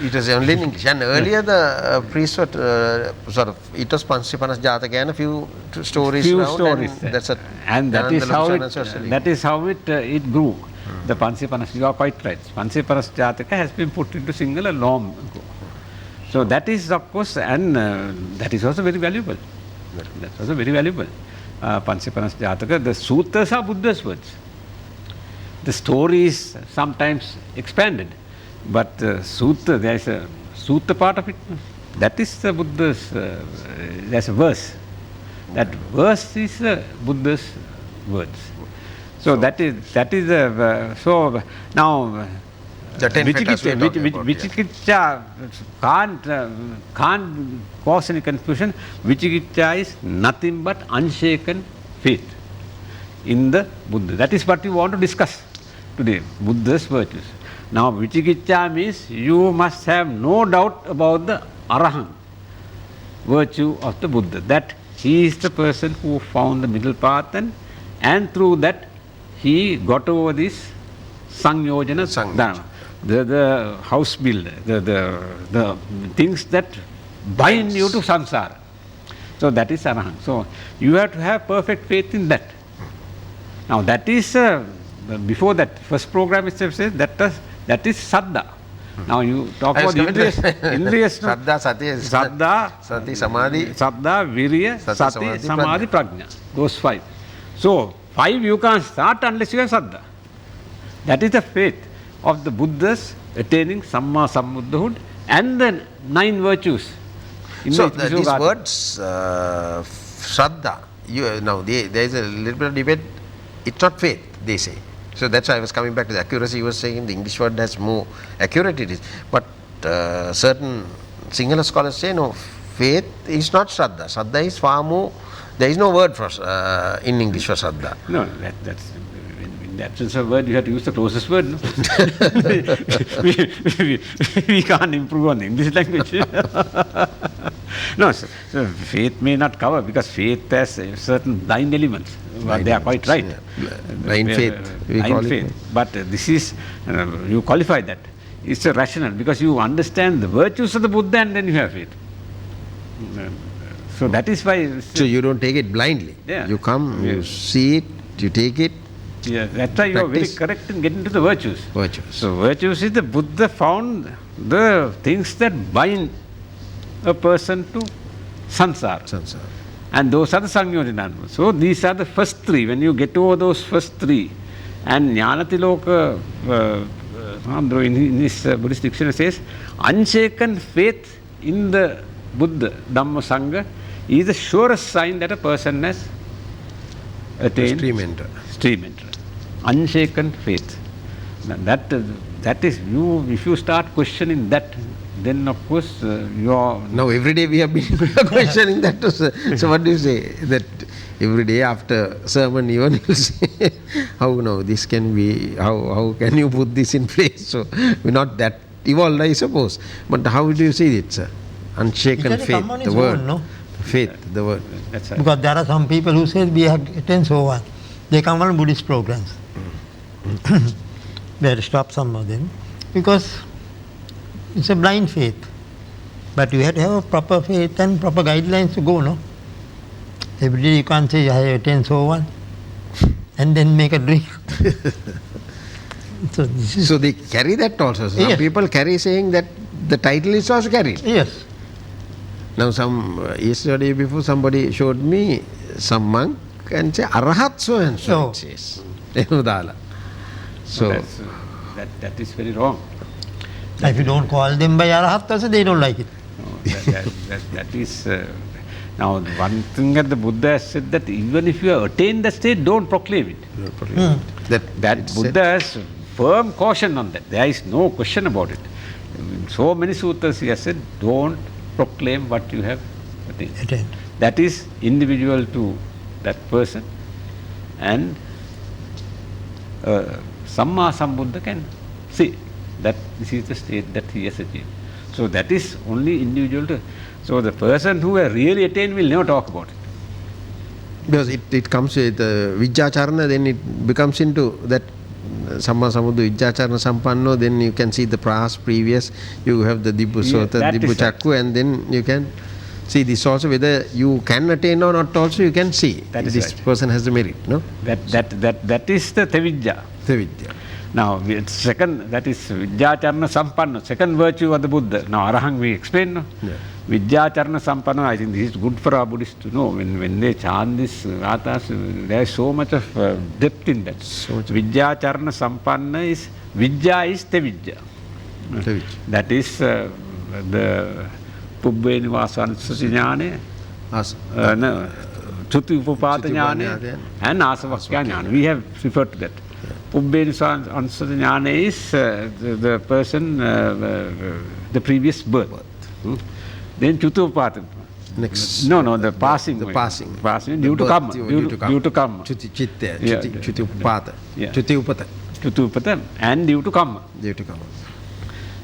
It was only in English. And earlier the priests were it was Pansipanas Jataka and a few stories around. Stories. And that is how it grew. The Pansipanas, you are quite right. Pansipanas Jataka has been put into Sinhala long ago. So that is, of course, and that is also very valuable. That's also very valuable. Pansipanas Jataka, the sutras are Buddha's words. The story is sometimes expanded. But Sutra, there is a Sutra part of it. That is the Buddha's, there's a verse. That verse is Buddha's words. So that is so now the 10 fetters we're talking about, Vichikicca can't cause any confusion. Vichikicca is nothing but unshaken faith in the Buddha. That is what we want to discuss today, Buddha's virtues. Now, Vichikicca means you must have no doubt about the Arahant virtue of the Buddha, that he is the person who found the middle path and through that he got over this Sangyojana Dhamma, the house builder, the things that bind you to samsara. So that is Arahant. So you have to have perfect faith in that. Now that is, before that first program itself says that is Saddha. Now you talk about Indriyas. Saddha, Sati, Samadhi. Saddha, Virya, Sati, Samadhi, Prajna. Those 5. So 5 you can't start unless you have Saddha. That is the faith of the Buddhas attaining Samma Sambuddhahood and the 9 virtues. So these words, Shraddha, there is a little bit of debate. It's not faith, they say. So that's why I was coming back to the accuracy. You were saying the English word has more accurate it is. But certain Sinhala scholars say no, faith is not Shraddha. Shraddha is far more, there is no word for in English for Shraddha. No, that's in the absence of word, you have to use the closest word. No? we can't improve on the English language. No, so faith may not cover because faith has certain blind elements. But they are quite right. Blind faith, we Blind call it. faith. But this is, you qualify that. It's a rational because you understand the virtues of the Buddha and then you have faith. So that is why. So you don't take it blindly. Yeah. You come, you Yes. see it, you take it. Yeah, that's why you are very Practice. correct in getting to the virtues. Virtues. So virtues is the Buddha found the things that bind a person to samsara. Samsara. And those are the Sangyodinanama. So these are the first three. When you get over those first three, and Jnanatiloka, in his Buddhist dictionary says, unshaken faith in the Buddha, Dhamma, Sangha is the surest sign that a person has attained Stream enter. stream enter. Unshaken faith. Now that is you. If you start questioning that, then of course you are. Now every day we have been questioning that. So what do you say? That every day after sermon even you say, how now this can be, how can you put this in place? So we're not that evolved, I suppose. But how do you see it, sir? Unshaken It has faith, come on the its word. own, no? Faith, the word. That's right. Because there are some people who say we have attained so what. They come on Buddhist programs. We have to stop some of them because it's a blind faith. But you have to have a proper faith and proper guidelines to go, no? Every day you can't say I have attained so what and then make a drink. So this is So they carry that also. Some Yes. people carry saying that the title is also carried. yes. Now yesterday before somebody showed me some monk and say Arahat so and so Oh. it says. Enudala. So That is very wrong. If you don't call them by Arahat also, they don't like it. No, that is. Now, one thing that the Buddha has said that even if you have attained that state, don't proclaim it. That it's Buddha has firm caution on that. There is no question about it. In so many sutras he has said, don't proclaim what you have attained. Attained. That is individual to that person, and Samma Sambuddha can see that this is the state that he has achieved. So that is only individual to. So the person who has really attained will never talk about it. because it comes with Vijjacharana, then it becomes into that Samma Sambuddha Vijjacharana Sampanno, then you can see the past, previous, you have the Dibbu Sota, that Dibbu is right. Chakku, and then you can see this also, whether you can attain or not also, you can see That is this right. person has the merit, no? That is the Tevijja. Tevidya. Now, second, that is Vijjacharana Sampanna, second virtue of the Buddha. Now, Arahang we explain, no? Yeah. Vijjacharana Sampanna, I think this is good for our Buddhists to know. When they chant this Gathas, there is so much of depth in that. So much. Vijjacharana Sampanna is, Vijja is Tevijja. Tevijja. That is the Pubbve Nivasanussati Jnane, no, Chuti Upapata Jnane, and Asavakya Jnane. We have referred to that. Pubbve Nivasanussati Jnane is the person, the previous birth. Then Chutupata. Next. No, the passing. The passing. Passing The due to birth karma. due to karma. Due to karma. Chuti Chitta, Yeah. Chuti Upata, Yeah. Chuti Upata, Chutupata and due to karma. due to karma.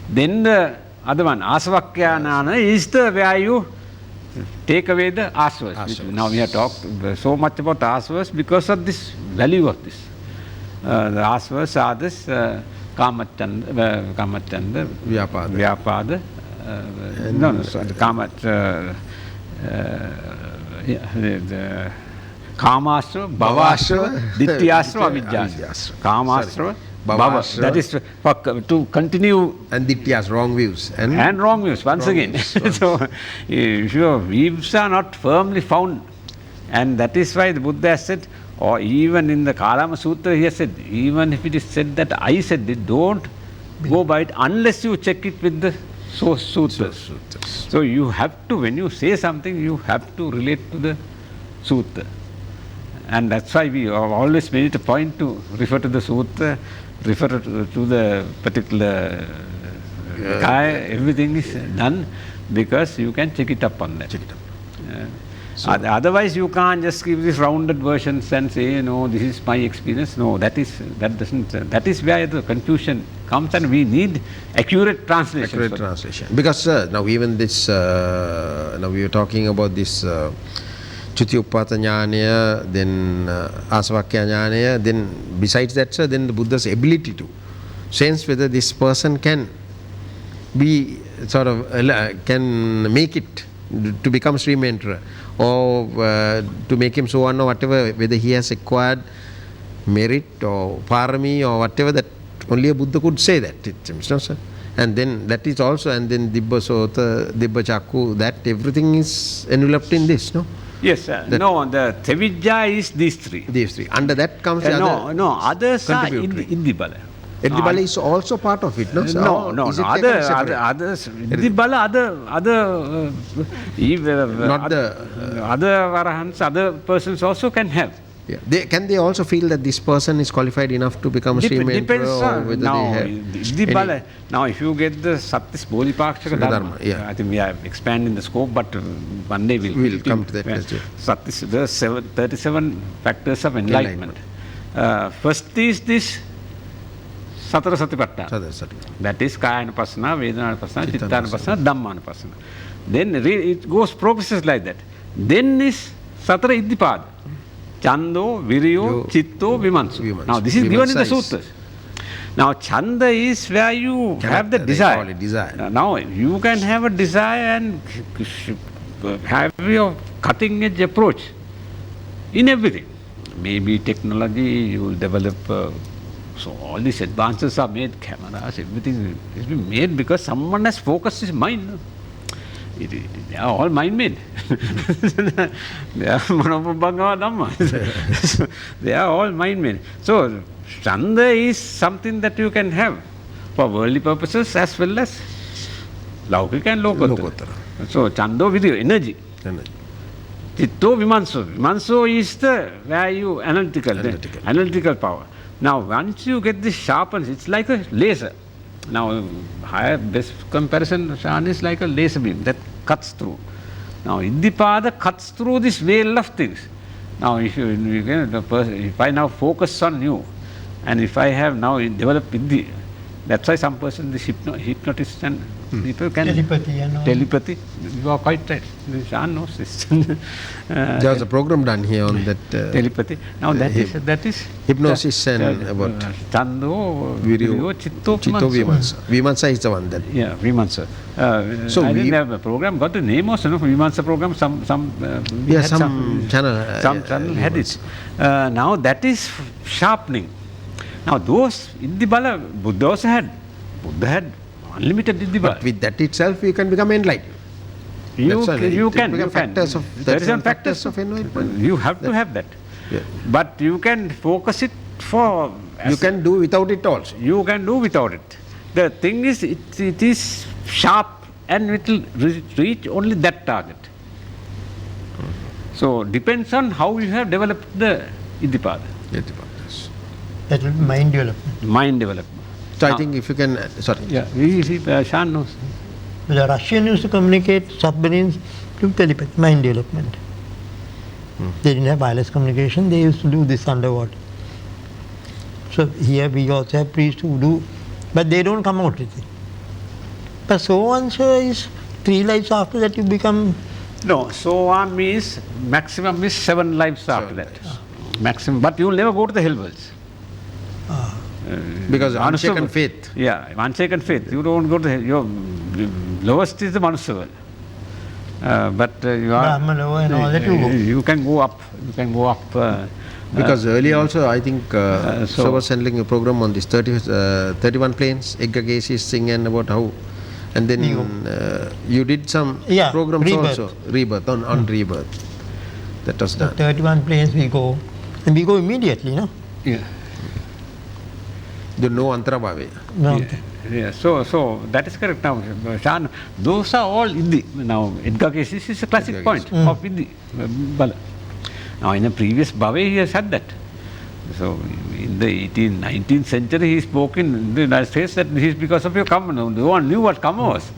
Then the other one, Asavakyanana, is the where you take away the asvas. Asvas. Now we have talked so much about asvas because of this value of this. The asvas are this Kamachanda, Vyapada. Vyapada, sorry, the the Kamasra, Bhavasra, Dithyasra, Avidyasra. Kamasra, Bhava. That is to continue. And Ditya's wrong views. And wrong views, once Wrong again. views, So, if your views are not firmly found, and that is why the Buddha has said, or even in the Kalama Sutra, he has said, even if it is said that I said it, don't go by it unless you check it with the source sutras. So, you have to, when you say something, you have to relate to the sutra. And that's why we have always made it a point to refer to the sutra, refer to the particular guy, everything is done because you can check it up on that. Check it up. So, Otherwise, you can't just give these rounded versions and say, no, this is my experience. No, that is where the confusion comes, and we need accurate translation. accurate translation. Because now even this, now we are talking about this Chuti Uppata Jnanaya, then Asavakya Jnanaya, then besides that, sir, then the Buddha's ability to sense whether this person can be sort of, can make it to become Sri Mentor, or to make him so on or whatever, whether he has acquired merit or parami or whatever, that only a Buddha could say that, it seems, no, sir? And then that is also, and then Dibba Sota, Dibba Chakku, that everything is enveloped in this, no? Yes, no, the Tevijja is these three. These three. Under that comes the other. No, others are contributory. Iddibala. Iddibala is also part of it, no? Sir? No, Is it taken separate? others, Iddibala, Not the other Varahants, other persons also can have. yeah. Can they also feel that this person is qualified enough to become Sri Mentor, Depends or on, whether now, they have Iddibala, now if you get the Sattis Bodhipakshaka Dharma, yeah. I think we are expanding the scope, but one day We'll come to that. yeah. Yes, yeah. Sattis, there are 37 factors of enlightenment. First is this Satara Satipatthana. That is Kayanupassana, Vedananupassana, Chittanupassana, Dhammanupassana. Then it goes progresses like that. Then is Satara Iddhipada. Chando, Viriyo, Chitto, Vimansu. Now this is given in the sutras. Now Chanda is where you have the desire. Call it desire. Now you can have a desire and have your cutting edge approach in everything. Maybe technology, you will develop, so all these advances are made, cameras, everything is being made because someone has focused his mind. They are all mind-made. They are Manopabhangava Dhamma. They are all mind-made. So, Chanda is something that you can have for worldly purposes as well as Laukika and Lokottara. So, Chando with your energy. Chitto Vimanso. Vimanso is the where you analytical power. Now, once you get this sharpens, it's like a laser. Now, higher best comparison, Shan is like a laser beam that cuts through. Now, Iddhipada cuts through this veil of things. Now, if I now focus on you, and if I have now developed Iddhi, that's why some person, this hypnotist and people can... Telepathy. You are quite right. Shan knows this. There was a program done here on that. Telepathy. Now that is hypnosis and about Chando, Viriyo, Chitto, Vimansa. Vimansa is the one that. Yeah, Vimansa. So I didn't have a program, got the name also, no? Vimansa program, some channel. Some channel had it. Now that is sharpening. Now those Iddhibala, Buddha also had. Buddha had unlimited Iddhibala. But with that itself, you can become enlightened. You can. There is some factors of enlightenment. You have to have that. Yeah. But you can focus it for... You can do without it also. You can do without it. The thing is, it is sharp and it will reach only that target. So, depends on how you have developed the Iddhipada. That will be mind development. Mind development. So, I think if you can... sorry. Yeah, Shan knows. The Russian used to communicate submarines to telepathy, mind development. They didn't have wireless communication, they used to do this underwater. So here we also have priests who do, but they don't come out with it. But so on, sir, is 3 lives after that you become... No, so on means maximum is 7 lives after that. Maximum, but you will never go to the hell worlds. Because unshaken faith. Yeah, unshaken faith. You don't go to the hell. Your lowest is the Manusya world. But you are... Brahma and all that you go. You can go up. You can go up. Because earlier also, I think, so was handling a program on this 31 planes, Eggagesis thing, and about how, and then you did some programs rebirth. also, rebirth, on rebirth. That was done. 31 planes we go, and we go immediately, no? Yeah. The no antarabhave. No. Yeah, so that is correct. Now, Shan, those are all Iddhi. Now, Eggagesis is a classic point of Iddhi, Bala. Now, in a previous bhave, he has had that. So in the 18th, 19th century, he spoke in the United States that this is because of your karma. No one knew what karma was.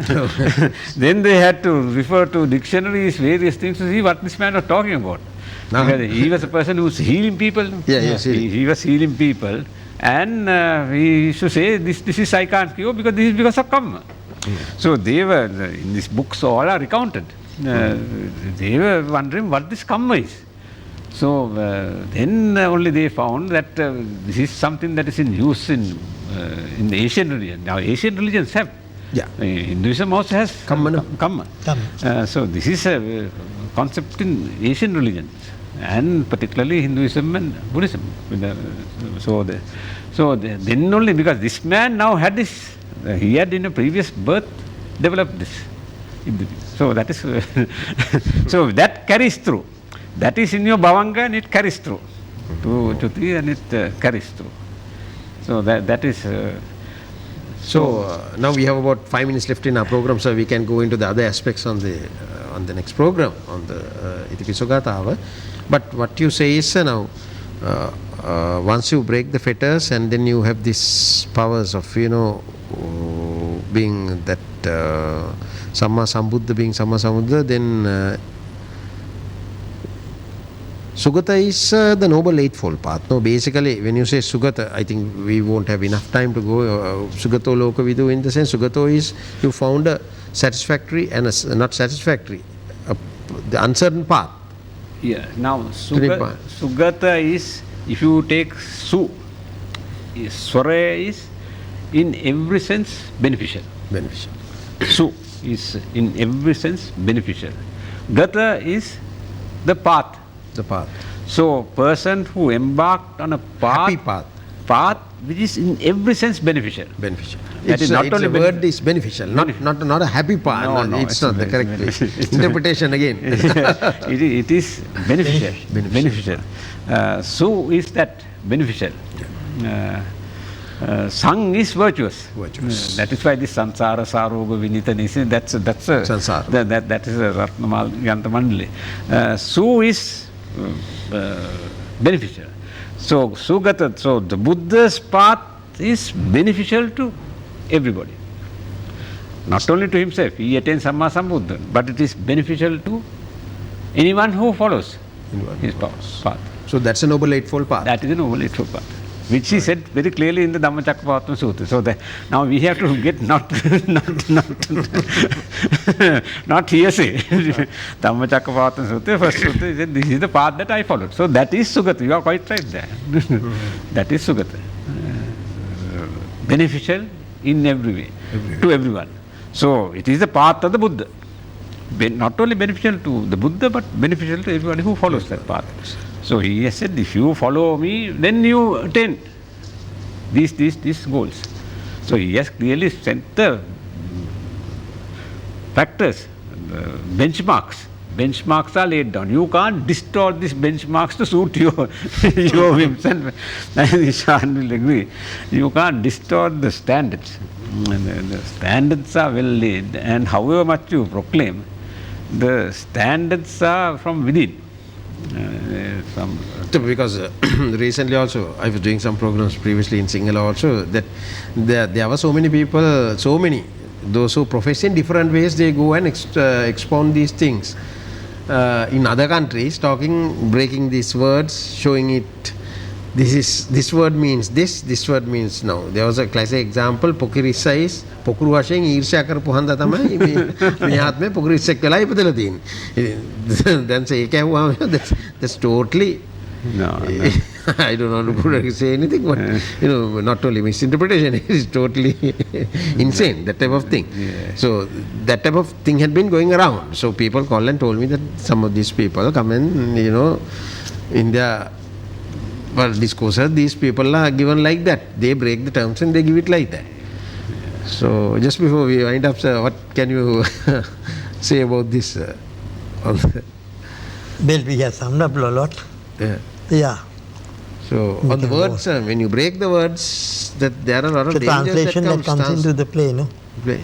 Then they had to refer to dictionaries, various things to see what this man was talking about. Because he was a person who was healing people. He was healing people. And he used to say, this is I can't cure because this is because of karma. So they were, in these books all are recounted. They were wondering what this karma is. So then only they found that this is something that is in use in the Asian religion. Now Asian religions have. Hinduism also has karma. So this is a concept in Asian religions, and particularly Hinduism and Buddhism. So then only, because this man now had this, he had in a previous birth developed this. So that is, so that carries through. That is in your bhavanga and it carries through to Chuti, and it carries through. So that is. Now we have about 5 minutes left in our program, so we can go into the other aspects on the next program on the Itipiso Gatava. But what you say is now, once you break the fetters and then you have these powers of being that Samma Sambuddha, being Samma Sambuddha, then Sugata is the Noble Eightfold Path. No, basically, when you say Sugata, I think we won't have enough time to go. Sugato Loka Vidu, in the sense, Sugato is you found a satisfactory and a not satisfactory, the uncertain path. Yeah, now Sugata is, if you take Su, Swara is in every sense beneficial. Su is in every sense beneficial. Gata is the path. So person who embarked on a path, happy path which is in every sense beneficial. It's the word is beneficial, not a happy path. No, it's not the correct interpretation again. It is beneficial. So is that beneficial. Sang is virtuous. That is why this Sansara Saroga Vinita, that's a Sansara. That is a Ratnamal Yantamandali. Su is beneficial. So Sugata, so the Buddha's path is beneficial to everybody. Not only to himself, he attains Samma Sambuddha, but it is beneficial to anyone who follows his path. So that's a Noble Eightfold Path. That is a Noble Eightfold Path, which he said very clearly in the Dhammacakkappavattana Sutta. So now we have to get not hearsay. Dhammacakkappavattana Sutta, first Sutta, he said, this is the path that I followed. So that is Sugata. You are quite right there. That is Sugata. Beneficial in every way to everyone. So it is the path of the Buddha. Not only beneficial to the Buddha, but beneficial to everybody who follows that path. So he has said, if you follow me, then you attain these goals. So he has clearly set the factors, benchmarks. Benchmarks are laid down. You can't distort these benchmarks to suit your whims. And Ishan will agree. You can't distort the standards. And the standards are well laid, and however much you proclaim, the standards are from within. Because recently also, I was doing some programs previously in Sinhala also, that there were so many people, those who profess in different ways, they go and expound these things. In other countries, breaking these words, showing it, this word means this word means no. There was a classic example, Pokirissa is, Pokuru වශයෙන් ඊර්ෂ්‍යා කරපු හන්ද තමයි මේ ආත්මේ පොකිරිස්සෙක් වෙලා ඉපදලා තියෙන්නේ. Then say ඒක ඇහුවාම that's totally I don't know how to say anything, but not only misinterpretation, it is totally insane, that type of thing. So that type of thing had been going around. So people called and told me that some of these people come and in their discourses, these people are given like that. They break the terms and they give it like that. So just before we wind up, sir, what can you say about this? Well, we have summed up a lot. Yeah. So on the words, when you break the words, that there are a lot of the dangers translation that comes into the play, no? Play.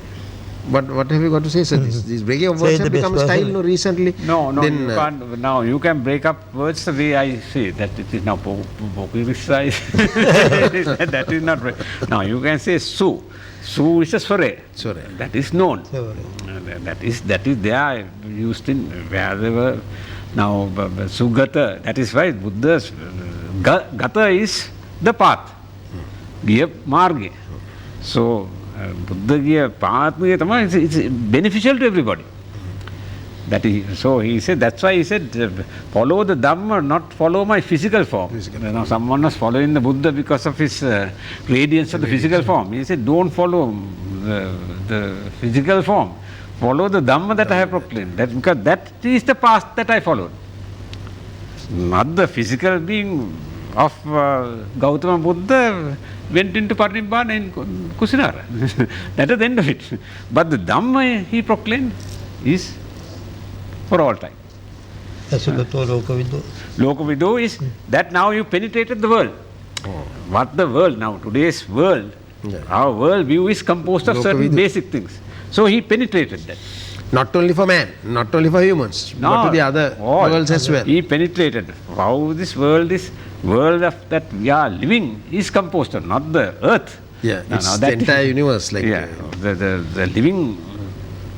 What have you got to say, sir? This breaking of Say words the have best become a style person. recently. No, Then, you can't. Now you can break up words the way I say that it is now popularized. That is not right. Now you can say su. Su is a sware. Sware. That is known. Sware. That is there used in wherever. Now sugata. That is why Buddha's gata is the path. Giya marge. So Buddha giya path it's beneficial to everybody. That is, so he said, that's why he said, follow the Dhamma, not follow my physical form. Now someone was following the Buddha because of his radiance of the physical form. He said, don't follow the physical form. Follow the Dhamma that I have proclaimed. Because that is the path that I followed. Not the physical being of Gautama Buddha went into Parinibbana in Kusinara. That is the end of it. But the Dhamma he proclaimed is for all time. Lokavido is that now you penetrated the world. What the world now, today's world, our world view is composed of certain basic things. So he penetrated that. Not only for man, not only for humans, but to the other worlds as well. He penetrated how this world of that we are living is composed of, not the earth. Yeah, it's the entire universe. Like the living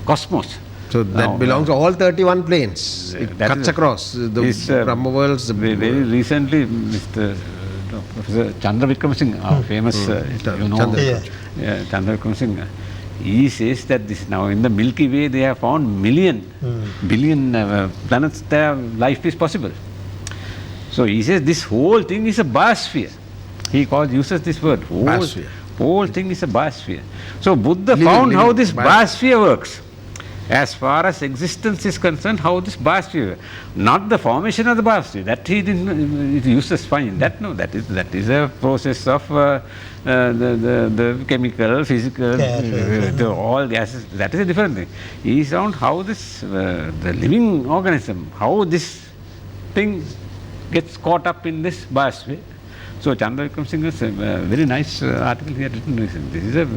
cosmos. So that belongs to all 31 planes. It cuts across the Brahma worlds. Very recently, Mr. Professor Chandra Vikram Singh, our famous, Chandra Vikram Singh, he says that this now in the Milky Way they have found billion planets there life is possible. So he says this whole thing is a biosphere. He uses this word. Whole thing is a biosphere. So Buddha found how this biosphere works. As far as existence is concerned, how this biosphere, not the formation of the biosphere, that he didn't use the spine. That is a process of the chemical, physical, all gases. That is a different thing. He found how this the living organism, how this thing gets caught up in this biosphere. So Chandra Vikram Singh has a very nice article he had written. This is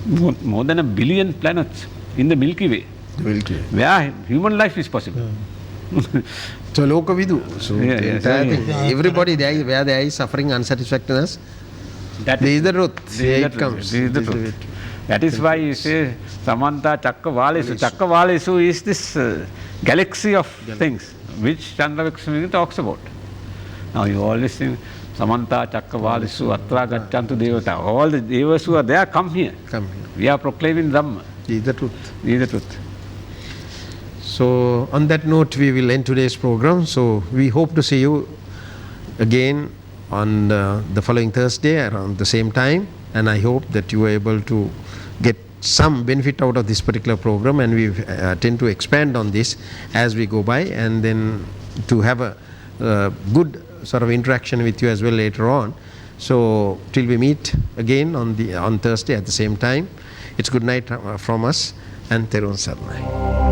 more than 1 billion planets in the Milky Way, where human life is possible. So Lokavidu. So the entire thing, everybody there, where there is suffering, unsatisfactoriness, there is the truth. Here it comes. This is the truth. That is why you say Samanta Chakkavalesu. Chakkavalesu is this galaxy of things which Chandra Vikram talks about. Now you always think Samanta Chakkavalesu Atra Gachantu Devata. All the devas who are there come here. We are proclaiming Dhamma. This is the truth. This is the truth. So on that note, we will end today's program. So we hope to see you again on the following Thursday around the same time. And I hope that you were able to get some benefit out of this particular program, and we tend to expand on this as we go by, and then to have a good sort of interaction with you as well later on. So till we meet again on Thursday at the same time, it's good night from us, and Terun Sarnai.